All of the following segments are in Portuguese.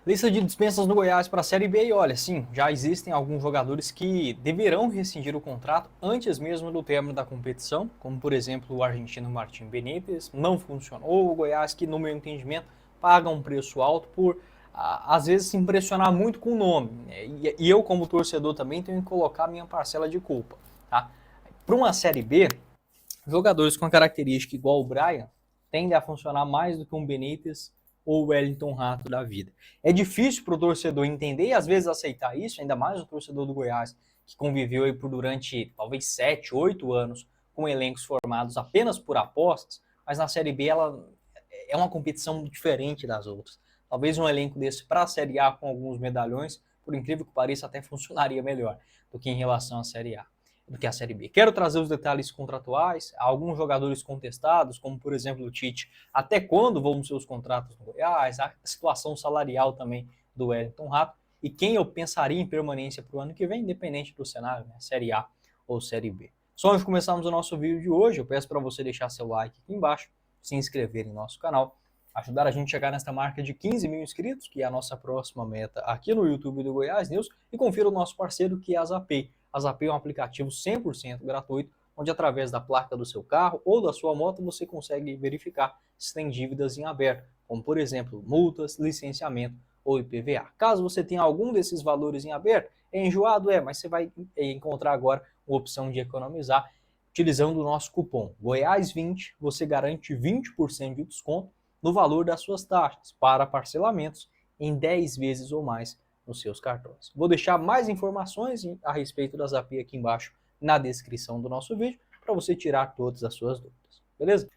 Lista de dispensas do Goiás para a Série B e olha, sim, já existem alguns jogadores que deverão rescindir o contrato antes mesmo do término da competição, como por exemplo o argentino Martim Benítez, não funcionou, o Goiás que no meu entendimento paga um preço alto por às vezes se impressionar muito com o nome, né? E eu como torcedor também tenho que colocar minha parcela de culpa, tá? Para uma Série B, jogadores com a característica igual o Brian tendem a funcionar mais do que um Benítez ou o Wellington Rato da vida. É difícil para o torcedor entender e às vezes aceitar isso, ainda mais o torcedor do Goiás, que conviveu aí por durante talvez 7, 8 anos com elencos formados apenas por apostas, mas na Série B ela é uma competição diferente das outras. Talvez um elenco desse para a Série A com alguns medalhões, por incrível que pareça, até funcionaria melhor do que em relação à Série A, do que a Série B. Quero trazer os detalhes contratuais, alguns jogadores contestados, como por exemplo o Tite, até quando vão ser os contratos no Goiás, a situação salarial também do Wellington Rato, e quem eu pensaria em permanência para o ano que vem, independente do cenário, né? Série A ou Série B. Só antes de começarmos o nosso vídeo de hoje, eu peço para você deixar seu like aqui embaixo, se inscrever em nosso canal, ajudar a gente a chegar nesta marca de 15 mil inscritos, que é a nossa próxima meta aqui no YouTube do Goiás News, e confira o nosso parceiro que é a Zapay. A Zapay é um aplicativo 100% gratuito, onde através da placa do seu carro ou da sua moto você consegue verificar se tem dívidas em aberto, como por exemplo multas, licenciamento ou IPVA. Caso você tenha algum desses valores em aberto, é enjoado, mas você vai encontrar agora uma opção de economizar utilizando o nosso cupom Goiás20, você garante 20% de desconto no valor das suas taxas para parcelamentos em 10 vezes ou mais nos seus cartões. Vou deixar mais informações a respeito da Zapay aqui embaixo na descrição do nosso vídeo para você tirar todas as suas dúvidas, beleza?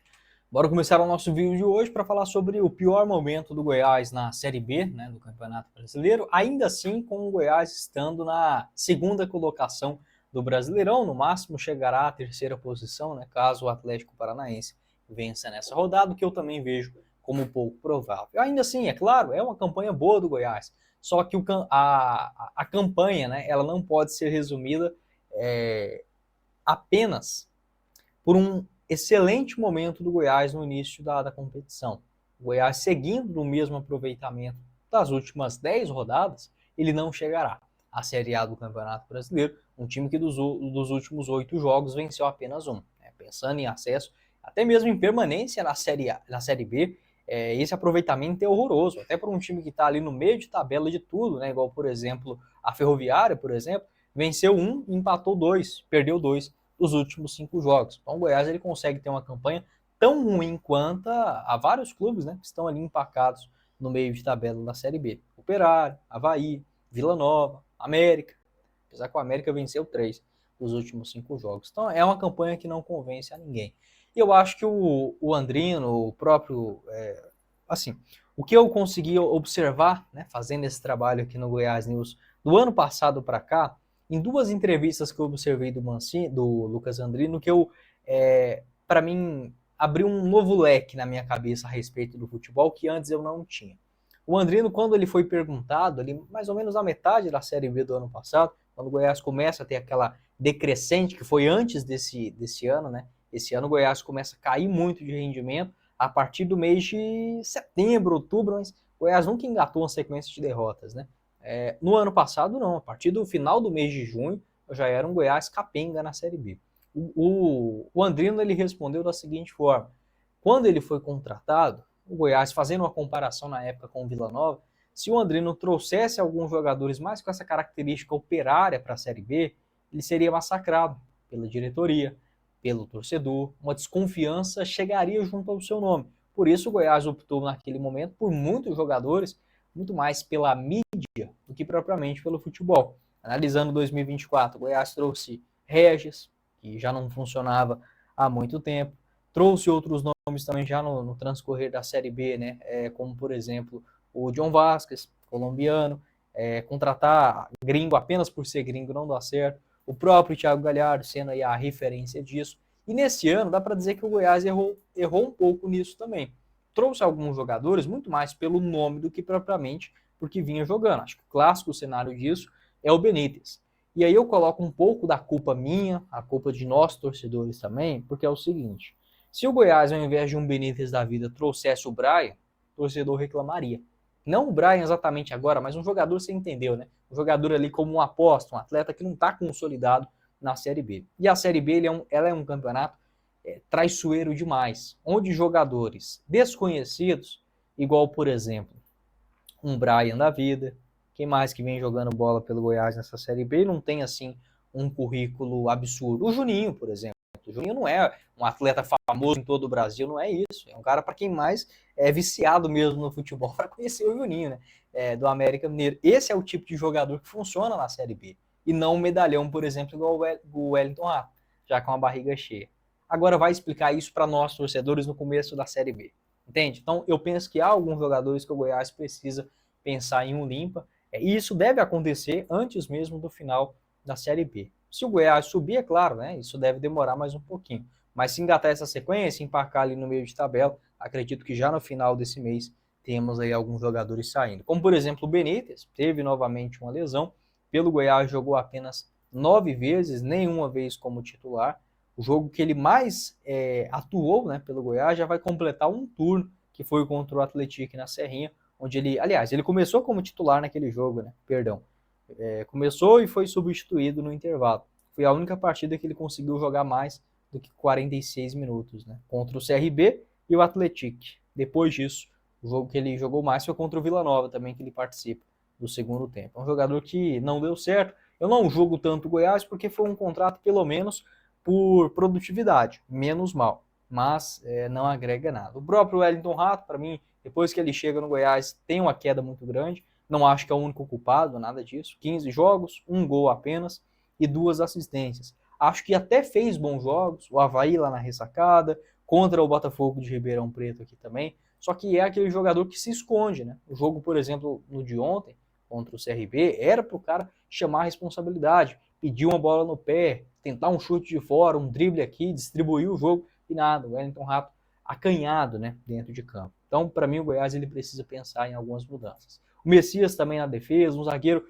Bora começar o nosso vídeo de hoje para falar sobre o pior momento do Goiás na Série B, né, do Campeonato Brasileiro, ainda assim com o Goiás estando na segunda colocação do Brasileirão, no máximo chegará à terceira posição, né, caso o Atlético Paranaense vença nessa rodada, que eu também vejo como pouco provável. Ainda assim, é claro, é uma campanha boa do Goiás, só que a campanha, né, ela não pode ser resumida apenas por um excelente momento do Goiás no início da competição. O Goiás seguindo no mesmo aproveitamento das últimas 10 rodadas, ele não chegará à Série A do Campeonato Brasileiro, um time que dos últimos 8 jogos venceu apenas um. Né? Pensando em acesso, até mesmo em permanência na Série B, esse aproveitamento é horroroso, até para um time que está ali no meio de tabela de tudo, né? Igual, por exemplo, a Ferroviária, por exemplo, venceu um, empatou dois, perdeu dois dos últimos 5 jogos. Então o Goiás ele consegue ter uma campanha tão ruim quanto a vários clubes, né, que estão ali empacados no meio de tabela da Série B. Operário, Avaí, Vila Nova, América, apesar que o América venceu 3 dos últimos 5 jogos. Então é uma campanha que não convence a ninguém. E eu acho que o Andrino, o próprio, assim, o que eu consegui observar, né, fazendo esse trabalho aqui no Goiás News do ano passado para cá, em duas entrevistas que eu observei do Lucas Andrino, que eu, para mim, abriu um novo leque na minha cabeça a respeito do futebol que antes eu não tinha. O Andrino, quando ele foi perguntado, ali, mais ou menos na metade da Série B do ano passado, quando o Goiás começa a ter aquela decrescente, que foi antes desse ano, né? Esse ano o Goiás começa a cair muito de rendimento a partir do mês de setembro, outubro, mas o Goiás nunca engatou uma sequência de derrotas, né? No ano passado, não. A partir do final do mês de junho, já era um Goiás capenga na Série B. O Andrino ele respondeu da seguinte forma: quando ele foi contratado, o Goiás, fazendo uma comparação na época com o Vila Nova, se o Andrino trouxesse alguns jogadores mais com essa característica operária para a Série B, ele seria massacrado pela diretoria, pelo torcedor, uma desconfiança chegaria junto ao seu nome. Por isso o Goiás optou naquele momento por muitos jogadores, muito mais pela mídia do que propriamente pelo futebol. Analisando 2024, o Goiás trouxe Regis, que já não funcionava há muito tempo, trouxe outros nomes também já no transcorrer da Série B, né? Como por exemplo o John Vasquez, colombiano, contratar gringo apenas por ser gringo não dá certo, o próprio Thiago Galhardo sendo aí a referência disso. E nesse ano dá para dizer que o Goiás errou um pouco nisso também. Trouxe alguns jogadores muito mais pelo nome do que propriamente porque vinha jogando. Acho que o clássico cenário disso é o Benítez. E aí eu coloco um pouco da culpa minha, a culpa de nós torcedores também, porque é o seguinte: se o Goiás, ao invés de um Benítez da vida, trouxesse o Brian, o torcedor reclamaria. Não o Brian exatamente agora, mas um jogador, você entendeu, né? Um jogador ali como um aposta, um atleta que não está consolidado na Série B. E a Série B ela é um campeonato traiçoeiro demais, onde jogadores desconhecidos, igual, por exemplo, um Brian da vida, quem mais que vem jogando bola pelo Goiás nessa Série B, não tem, assim, um currículo absurdo. O Juninho, por exemplo. O Juninho não é um atleta famoso em todo o Brasil, não é isso. É um cara para quem mais é viciado mesmo no futebol para conhecer o Juninho, né? Do América Mineiro. Esse é o tipo de jogador que funciona na Série B. E não um medalhão, por exemplo, igual o Wellington Rato, já com a barriga cheia. Agora vai explicar isso para nós, torcedores, no começo da Série B. Entende? Então, eu penso que há alguns jogadores que o Goiás precisa pensar em um limpa. E isso deve acontecer antes mesmo do final da Série B. Se o Goiás subir, é claro, né? Isso deve demorar mais um pouquinho. Mas se engatar essa sequência, empacar ali no meio de tabela, acredito que já no final desse mês temos aí alguns jogadores saindo. Como, por exemplo, o Benítez, teve novamente uma lesão. Pelo Goiás jogou apenas 9 vezes, nenhuma vez como titular. O jogo que ele mais atuou, né, pelo Goiás já vai completar um turno, que foi contra o Atlético na Serrinha, onde ele, aliás, ele começou como titular naquele jogo, né, perdão. Começou e foi substituído no intervalo. Foi a única partida que ele conseguiu jogar mais do que 46 minutos, né, contra o CRB e o Atlético. Depois disso, o jogo que ele jogou mais foi contra o Vila Nova também, que ele participa do segundo tempo. É um jogador que não deu certo. Eu não jogo tanto o Goiás porque foi um contrato pelo menos por produtividade, menos mal, mas não agrega nada. O próprio Wellington Rato, para mim, depois que ele chega no Goiás, tem uma queda muito grande, não acho que é o único culpado, nada disso, 15 jogos, um gol apenas e 2 assistências. Acho que até fez bons jogos, o Avaí lá na ressacada, contra o Botafogo de Ribeirão Preto aqui também, só que é aquele jogador que se esconde, né? O jogo, por exemplo, no de ontem, contra o CRB, era para o cara chamar a responsabilidade, pedir uma bola no pé, tentar um chute de fora, um drible aqui, distribuir o jogo e nada. O Wellington Rato acanhado, né, dentro de campo. Então, para mim, o Goiás ele precisa pensar em algumas mudanças. O Messias também na defesa, um zagueiro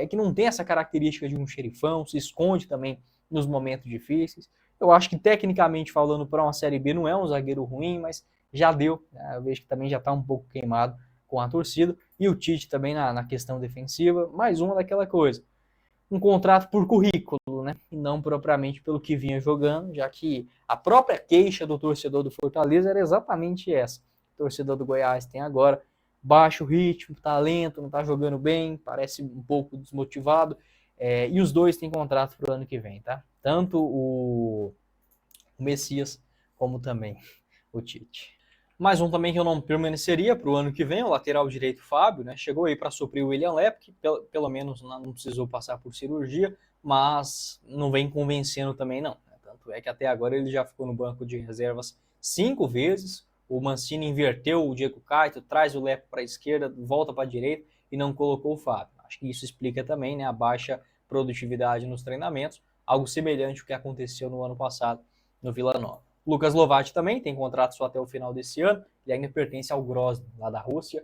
que não tem essa característica de um xerifão, se esconde também nos momentos difíceis. Eu acho que, tecnicamente falando, para uma Série B não é um zagueiro ruim, mas já deu. Né? Eu vejo que também já está um pouco queimado com a torcida. E o Tite também na questão defensiva, mais uma daquela coisa. Um contrato por currículo, né? E não propriamente pelo que vinha jogando, já que a própria queixa do torcedor do Fortaleza era exatamente essa. O torcedor do Goiás tem agora baixo ritmo, talento, não está jogando bem, parece um pouco desmotivado, e os dois têm contrato para o ano que vem, tá? Tanto o Messias como também o Tite. Mais um também que eu não permaneceria para o ano que vem, o lateral direito Fábio, né? Chegou aí para suprir o William Lepp, que pelo menos não precisou passar por cirurgia, mas não vem convencendo também não. Tanto é que até agora ele já ficou no banco de reservas 5 vezes. O Mancini inverteu o Diego Caetano, traz o Lepp para a esquerda, volta para a direita e não colocou o Fábio. Acho que isso explica também, né, a baixa produtividade nos treinamentos, algo semelhante ao que aconteceu no ano passado no Vila Nova. Lucas Lovati também tem contrato só até o final desse ano, ele ainda pertence ao Grozny, lá da Rússia.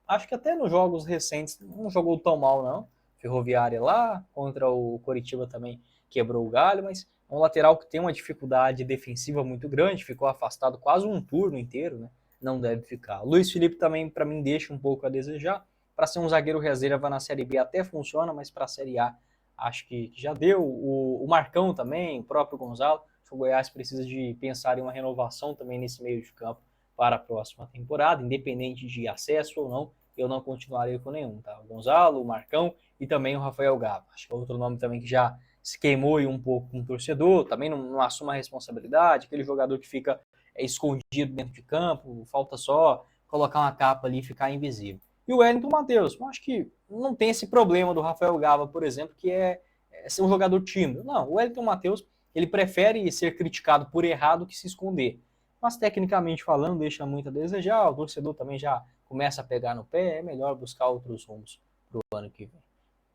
Acho que até nos jogos recentes não jogou tão mal, não. Ferroviária lá, contra o Coritiba também quebrou o galho, mas é um lateral que tem uma dificuldade defensiva muito grande, ficou afastado quase um turno inteiro, né? Não deve ficar. O Luiz Felipe também, para mim, deixa um pouco a desejar. Para ser um zagueiro reserva na Série B até funciona, mas para a Série A acho que já deu. O Marcão também, o próprio Gonzalo. O Goiás precisa de pensar em uma renovação também nesse meio de campo para a próxima temporada, independente de acesso ou não, eu não continuaria com nenhum, tá? O Gonzalo, o Marcão e também o Rafael Gava. Acho que é outro nome também que já se queimou um pouco com o torcedor, também não assume a responsabilidade, aquele jogador que fica escondido dentro de campo, falta só colocar uma capa ali e ficar invisível. E o Wellington Matheus, eu acho que não tem esse problema do Rafael Gava, por exemplo, que é ser um jogador tímido. Não, o Wellington Matheus ele prefere ser criticado por errado que se esconder. Mas, tecnicamente falando, deixa muito a desejar. O torcedor também já começa a pegar no pé. É melhor buscar outros rumos para o ano que vem.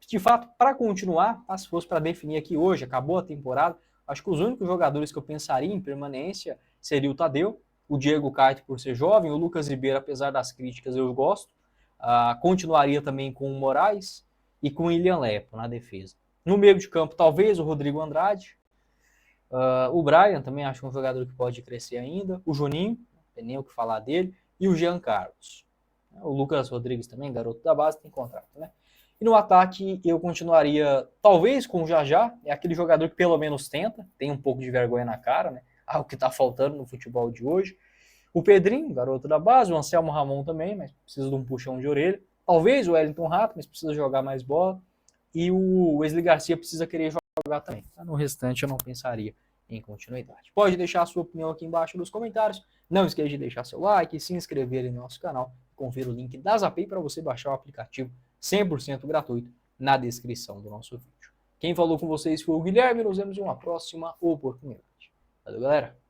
De fato, para continuar, se fosse para definir aqui hoje, acabou a temporada, acho que os únicos jogadores que eu pensaria em permanência seria o Tadeu, o Diego Caetano por ser jovem, o Lucas Ribeiro, apesar das críticas, eu gosto. Continuaria também com o Moraes e com o William Lepo na defesa. No meio de campo, talvez o Rodrigo Andrade. O Brian também acho um jogador que pode crescer ainda. O Juninho, não tem nem o que falar dele. E o Jean Carlos. O Lucas Rodrigues também, garoto da base, tem contrato, né? E no ataque eu continuaria, talvez com o Jajá, é aquele jogador que pelo menos tenta, tem um pouco de vergonha na cara, né? Algo que tá faltando no futebol de hoje. O Pedrinho, garoto da base, o Anselmo Ramon também, mas precisa de um puxão de orelha. Talvez o Wellington Rato, mas precisa jogar mais bola. E o Wesley Garcia precisa querer jogar também. No restante eu não pensaria em continuidade. Pode deixar a sua opinião aqui embaixo nos comentários. Não esqueça de deixar seu like, se inscrever no nosso canal. Confira o link da Zapay para você baixar o aplicativo 100% gratuito na descrição do nosso vídeo. Quem falou com vocês foi o Guilherme. Nos vemos em uma próxima oportunidade. Valeu, galera!